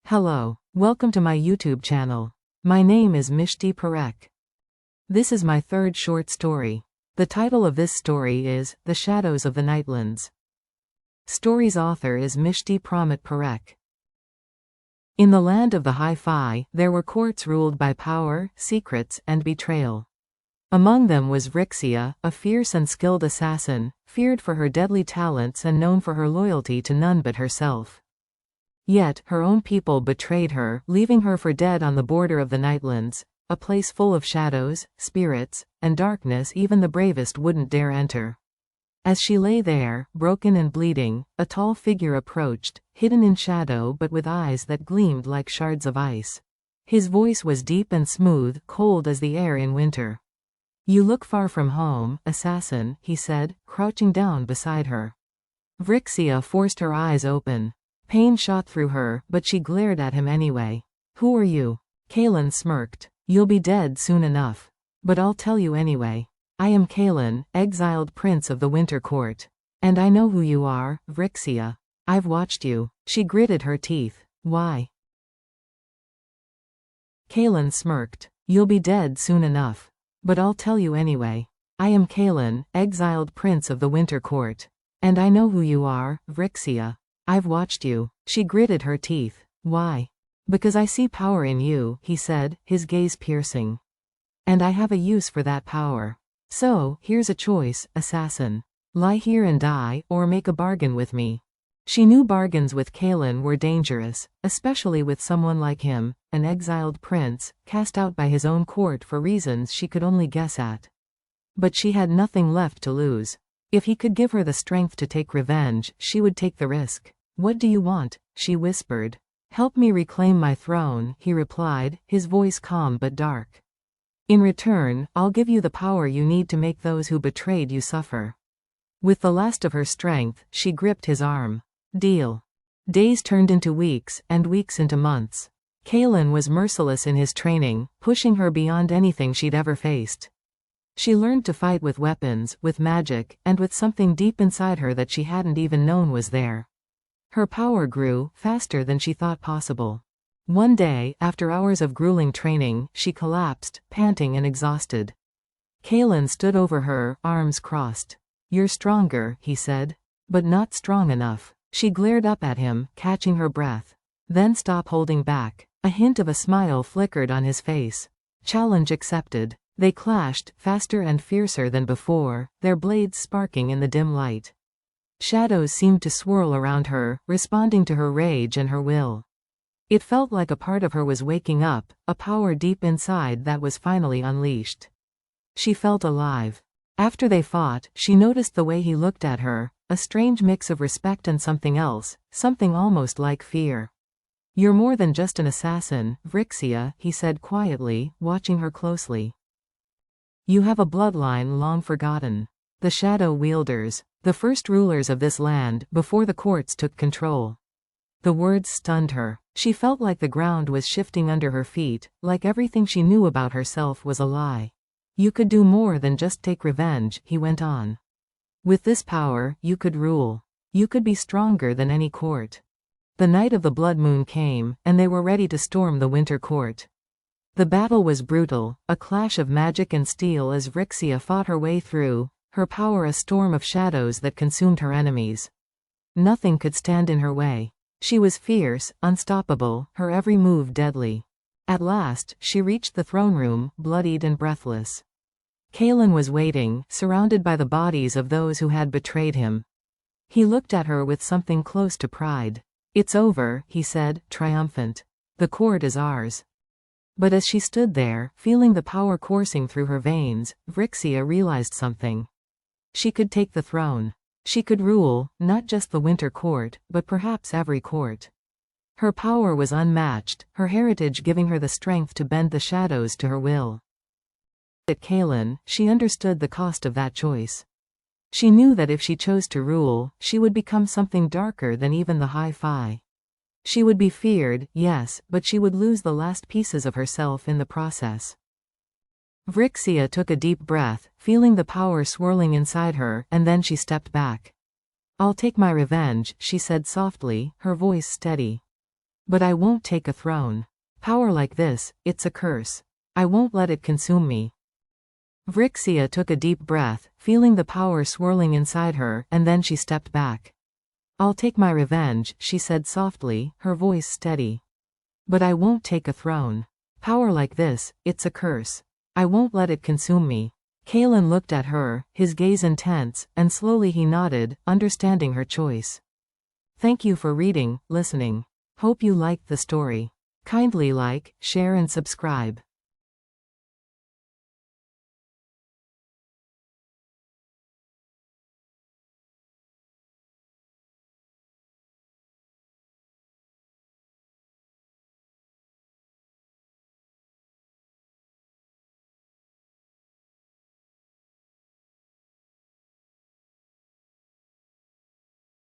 Hello, welcome to my YouTube channel. My name is Mishti Parekh. This is my third short story. The title of this story is The Shadows of the Nightlands. Story's author is Mishti Parekh. In the land of the hi-fi, there were courts ruled by power, secrets, and betrayal. Among them was Vrixia, a fierce and skilled assassin, feared for her deadly talents and known for her loyalty to none but herself. Yet, her own people betrayed her, leaving her for dead on the border of the Nightlands, a place full of shadows, spirits, and darkness even the bravest wouldn't dare enter. As she lay there, broken and bleeding, a tall figure approached, hidden in shadow but with eyes that gleamed like shards of ice. His voice was deep and smooth, cold as the air in winter. "You look far from home, assassin," he said, crouching down beside her. Vrixia forced her eyes open. Pain shot through her, but she glared at him anyway. "Who are you?" Kalen smirked. "You'll be dead soon enough. But I'll tell you anyway. I am Kalen, exiled prince of the Winter Court. And I know who you are, Vrixia. I've watched you." She gritted her teeth. "Why?" Kalen smirked. "You'll be dead soon enough. But I'll tell you anyway. I am Kalen, exiled prince of the Winter Court. And I know who you are, Vrixia. I've watched you." She gritted her teeth. "Why?" "Because I see power in you," he said, his gaze piercing. "And I have a use for that power. So, here's a choice, assassin. Lie here and die, or make a bargain with me." She knew bargains with Kalen were dangerous, especially with someone like him, an exiled prince, cast out by his own court for reasons she could only guess at. But she had nothing left to lose. If he could give her the strength to take revenge, she would take the risk. "What do you want?" she whispered. "Help me reclaim my throne," he replied, his voice calm but dark. "In return, I'll give you the power you need to make those who betrayed you suffer." With the last of her strength, she gripped his arm. "Deal." Days turned into weeks, and weeks into months. Kalen was merciless in his training, pushing her beyond anything she'd ever faced. She learned to fight with weapons, with magic, and with something deep inside her that she hadn't even known was there. Her power grew, faster than she thought possible. One day, after hours of grueling training, she collapsed, panting and exhausted. Kalen stood over her, arms crossed. "You're stronger," he said. "But not strong enough." She glared up at him, catching her breath. "Then stop holding back." A hint of a smile flickered on his face. Challenge accepted. They clashed, faster and fiercer than before, their blades sparking in the dim light. Shadows seemed to swirl around her, responding to her rage and her will. It felt like a part of her was waking up, a power deep inside that was finally unleashed. She felt alive. After they fought, she noticed the way he looked at her, a strange mix of respect and something else, something almost like fear. "You're more than just an assassin, Vrixia," he said quietly, watching her closely. "You have a bloodline long forgotten. The Shadow Wielders, the first rulers of this land, before the courts took control." The words stunned her. She felt like the ground was shifting under her feet, like everything she knew about herself was a lie. "You could do more than just take revenge," he went on. "With this power, you could rule. You could be stronger than any court." The night of the blood moon came, and they were ready to storm the Winter Court. The battle was brutal, a clash of magic and steel as Vrixia fought her way through, her power a storm of shadows that consumed her enemies. Nothing could stand in her way. She was fierce, unstoppable, her every move deadly. At last, she reached the throne room, bloodied and breathless. Kalen was waiting, surrounded by the bodies of those who had betrayed him. He looked at her with something close to pride. "It's over," he said, triumphant. "The court is ours." But as she stood there, feeling the power coursing through her veins, Vrixia realized something. She could take the throne. She could rule, not just the Winter Court, but perhaps every court. Her power was unmatched, her heritage giving her the strength to bend the shadows to her will. At Kalen, she understood the cost of that choice. She knew that if she chose to rule, she would become something darker than even the hi-fi. She would be feared, yes, but she would lose the last pieces of herself in the process. Vrixia took a deep breath, feeling the power swirling inside her, and then she stepped back. "I'll take my revenge," she said softly, her voice steady. But I won't take a throne. Power like this, it's a curse. I won't let it consume me. Vrixia took a deep breath, feeling the power swirling inside her, and then she stepped back. I'll take my revenge, she said softly, her voice steady. But I won't take a throne. Power like this, it's a curse. I won't let it consume me. Kalen looked at her, his gaze intense, and slowly he nodded, understanding her choice. Thank you for reading, listening. Hope you liked the story. Kindly like, share and subscribe.